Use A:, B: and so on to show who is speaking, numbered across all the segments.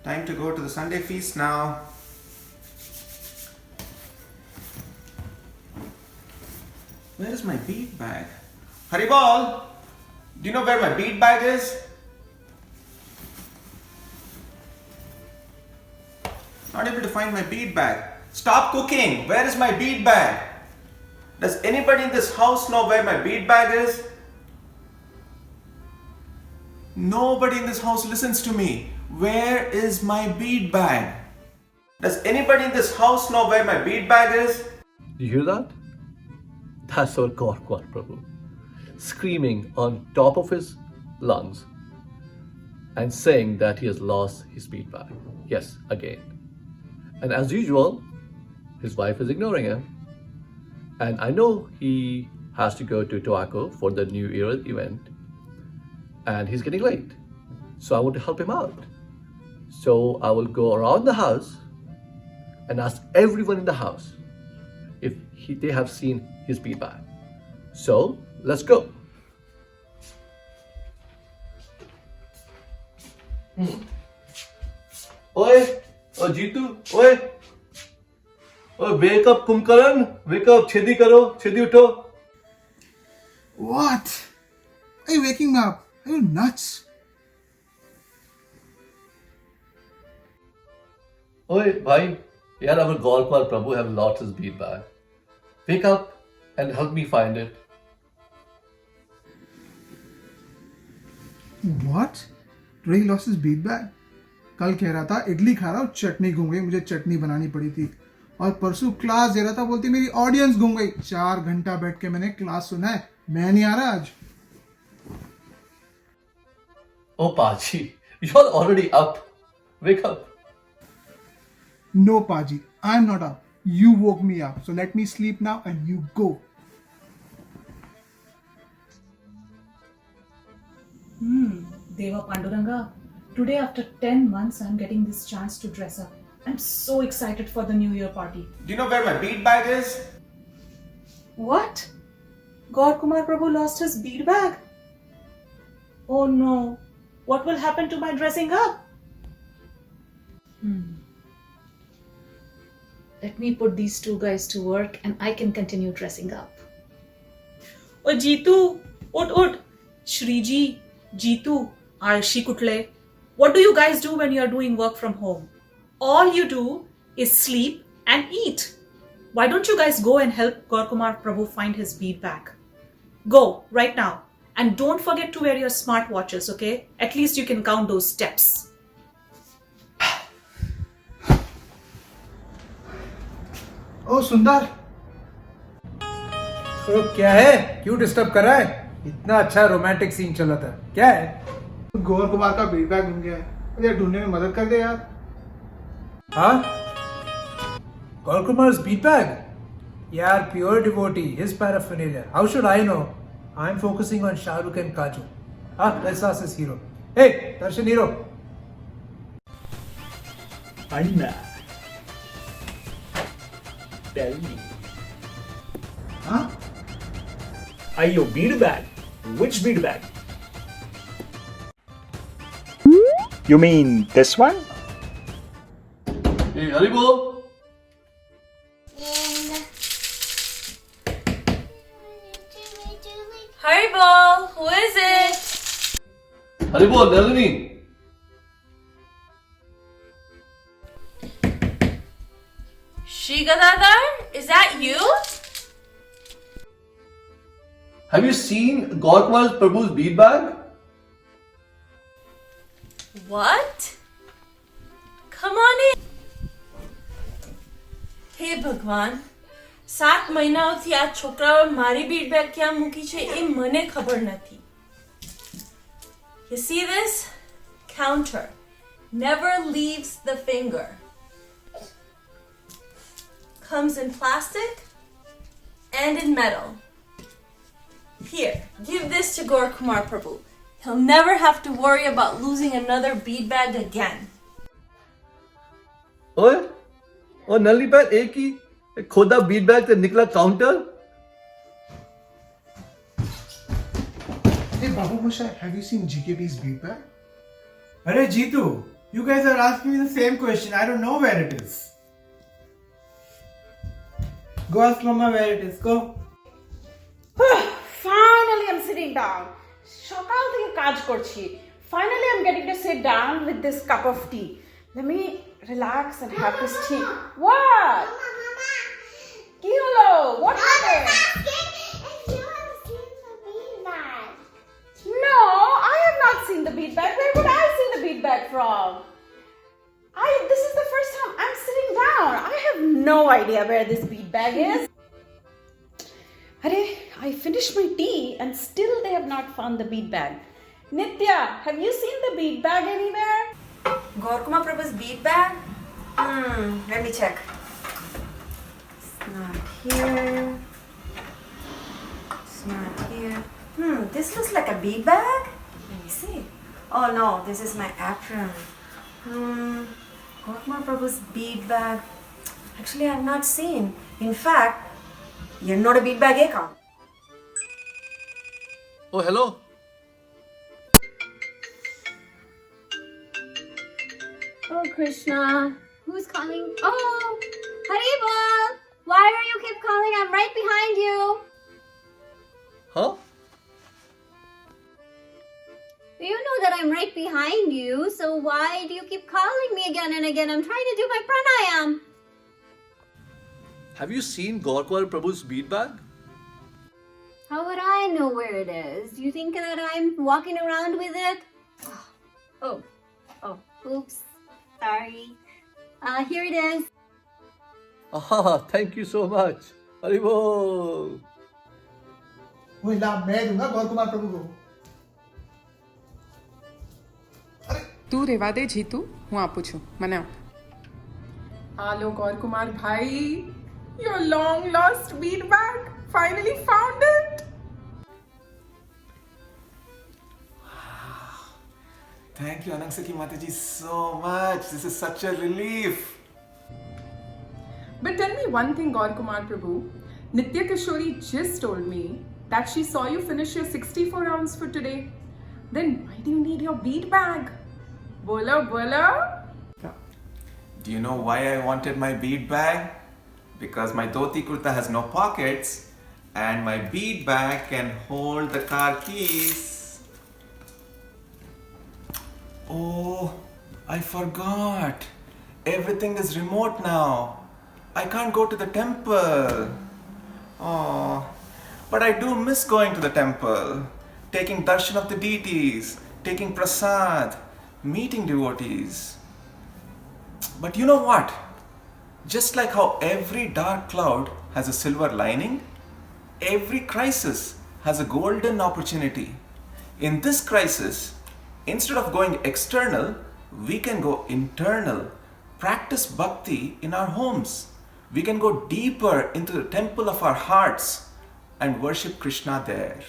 A: Time to go to the Sunday feast now. Where is my bead bag? Haribol! Do you know where my bead bag is? Not able to find my bead bag. Stop cooking! Where is my bead bag? Does anybody in this house know where my bead bag is? Nobody in this house listens to me. Where is my bead bag? Does anybody in this house know where my bead bag is?
B: Do you hear that? That's our Gorkwal Prabhu, screaming on top of his lungs and saying that he has lost his bead bag. Yes, again. And as usual, his wife is ignoring him. And I know he has to go to Tobacco for the New Year event. And he's getting late. So I want to help him out. So I will go around the house and ask everyone in the house if they have seen his bead bag. So let's go. Oi, oh Jitu, oi. Oh, wake up, Kumkaran. Wake up, Chedi karo, Chedi utho.
C: What? Are you waking me up? Are you nuts?
B: Oi, bhai. Yaar, our Gorkwal Prabhu have lost his bead bag. Wake up and help me find it.
C: What? Today he lost his bead bag? कल कह रहा था इडली खा रहा हूँ चटनी घूम गई मुझे चटनी बनानी पड़ी थी और परसों क्लास दे रहा था बोलती मेरी ऑडियंस घूम गई 4 घंटा बैठ के मैंने क्लास सुना है मैं नहीं आ रहा आज
B: Oh, Paji, you're already up. Wake up.
C: No Paji, I'm not up. You woke me up. So let me sleep now and you go.
D: Deva Panduranga, today after 10 months I'm getting this chance to dress up. I'm so excited for the New Year party.
A: Do you know where my bead bag is?
D: What? God Kumar Prabhu lost his bead bag? Oh no. What will happen to my dressing up? Let me put these two guys to work and I can continue dressing up. Oh Jitu, ut. Shriji, Jitu, Arshi Kutle. What do you guys do when you are doing work from home? All you do is sleep and eat. Why don't you guys go and help Gorkumar Prabhu find his bead bag? Go, right now. And don't forget to wear your smart watches, okay? At least you can count those steps.
C: ओ सुंदर
E: तो क्या है क्यों disturb कर रहा है इतना अच्छा रोमांटिक सीन चला था क्या है
C: गौर कुमार का बीड बैग घूम गया है मुझे ढूंढने में मदद कर दे यार
E: हाँ Gorkumar's bead bag यार pure devotee his paraphernalia how should I know I'm focusing on Shah Rukh and Kajol let's ask this hero hey Darshan hero
F: Anna, tell me,
C: हाँ
F: are your bead bag? Which bead bag? You mean this one?
B: Hey, Haribol.
G: Haribol, who is it?
B: Haribol, Nalini.
G: Shigadadar, is that you?
B: Have you seen Gorkwal Prabhu's bead bag?
G: What? Come on in. હે ભગવાન 7 મહિનાઓથી આ છોકરાઓ મારી Beed bag ક્યાં મૂકી છે એ મને ખબર નથી. You see this? Counter. Never leaves the finger. Comes in plastic and in metal. Here, give this to Gorkumar Prabhu. He'll never have to worry about losing another bead bag again.
B: ओए और नली पर एक ही खोदा Beed bag से निकला counter
C: Hey Babu Moshe, have you seen GKB's bead bag?
E: अरे Jitu
H: You guys are asking me the same question. I don't know where it is. Go ask Mama where it is. Go.
I: Finally, I'm sitting down. সকাল থেকে কাজ করছি. Finally, I'm getting to sit down with this cup of tea. Let me relax and have this tea. What? কি হলো? What happened? No, I have not seen the bead bag. Where would I see the bead bag from? This is the first time I'm sitting down. I have no idea where this bead bag is. Arey, I finished my tea and still they have not found the bead bag. Nitya, have you seen the bead bag anywhere?
J: Gorkuma Prabhu's bead bag? Let me check. It's not here. It's not here. This looks like a bead bag. Let me see. Oh no, this is my apron. Gorkuma Prabhu's bead bag. Actually, I have not seen. In fact, you're not a bead bag account.
B: Oh, hello.
K: Oh, Krishna. Who's calling? Oh, Haribol. Why are you keep calling? I'm right behind you.
B: Huh?
K: You know that I'm right behind you, so why do you keep calling me again and again? I'm trying to do my pranayam.
B: Have you seen Gorkwal Prabhu's bead bag?
K: How would I know where it is? Do you think that I'm walking around with it? Oh, oops. Sorry. Here it is.
B: Ah, thank you so much. Haribol.
C: वो इनाम मैं दूंगा गौर कुमार प्रभु को.
L: તું રેવા દે જીતુ હું આપું છું મને આપ. હાલો ગૌરકુમાર ભાઈ, your long lost bead bag, finally found it.
A: Thank you, Anangsaki Mataji, so much. This is such a relief.
L: But tell me one thing, Gaurakumar Prabhu. Nitya Kishori just told me that she saw you finish your 64 rounds for today. Then why do you need your bead bag? Bola, bola.
A: Do you know why I wanted my bead bag? Because my dhoti kurta has no pockets and my bead bag can hold the car keys. Oh, I forgot. Everything is remote now. I can't go to the temple. Oh, but I do miss going to the temple, taking darshan of the deities, taking prasad, meeting devotees. But you know what? Just like how every dark cloud has a silver lining, every crisis has a golden opportunity. In this crisis, instead of going external, we can go internal, practice bhakti in our homes. We can go deeper into the temple of our hearts and worship Krishna there.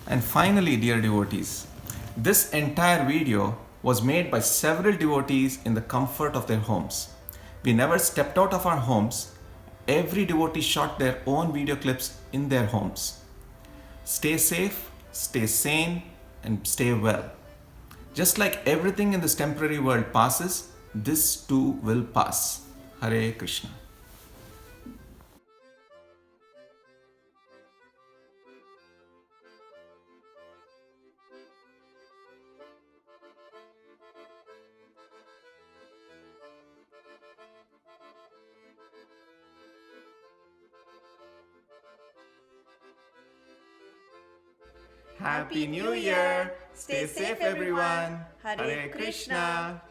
A: And finally, dear devotees, this entire video was made by several devotees in the comfort of their homes. We never stepped out of our homes. Every devotee shot their own video clips in their homes. Stay safe, stay sane, and stay well. Just like everything in this temporary world passes, this too will pass. Hare Krishna. Happy New Year! Stay safe, everyone. Hare Krishna.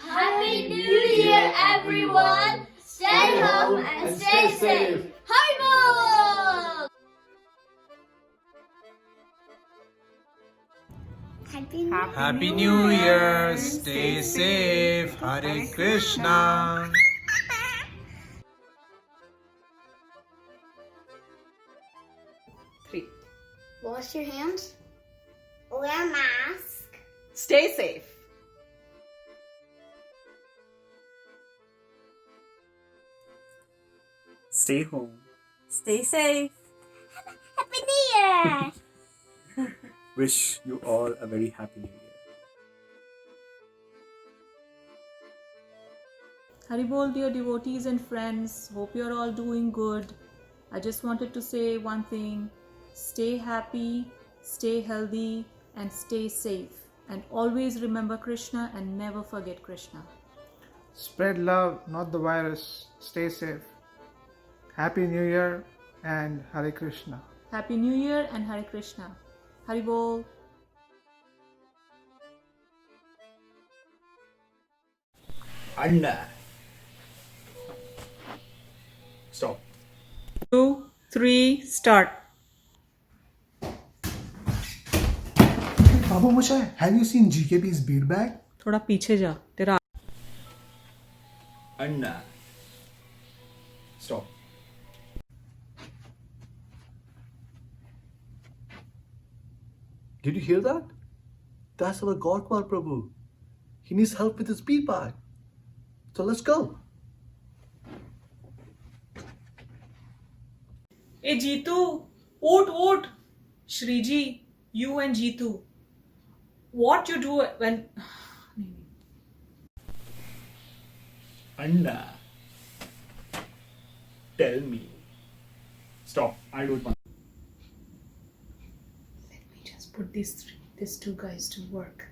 K: Happy New Year, everyone! Stay home and stay safe. Haribol!
E: Happy New Year. Stay safe. Hare Krishna.
K: Wash your hands. Wear a mask.
I: Stay safe.
F: Stay home.
G: Stay safe.
K: Happy New Year!
F: wish you all a very happy new year.
D: Haribol, dear devotees and friends, hope you're all doing good. I just wanted to say one thing: stay happy, stay healthy, and stay safe. And always remember Krishna and never forget Krishna.
C: Spread love, not the virus. Stay safe. Happy New Year and Hare Krishna.
D: Happy New Year and Hare Krishna. Haribol.
F: Anna. Stop.
D: 2, 3, start.
C: Babu Moshe, have you seen GKP's bead bag?
D: थोड़ा पीछे जा, तेरा
F: Anna. Stop.
B: Did you hear that? That's our Gaurakumar Prabhu. He needs help with his bead bag. So let's go.
D: Hey Jeetu, oot. Shriji, you and Jeetu. What you do when...
F: Anna. Tell me. Stop. I don't want.
D: Let me just put these two guys to work.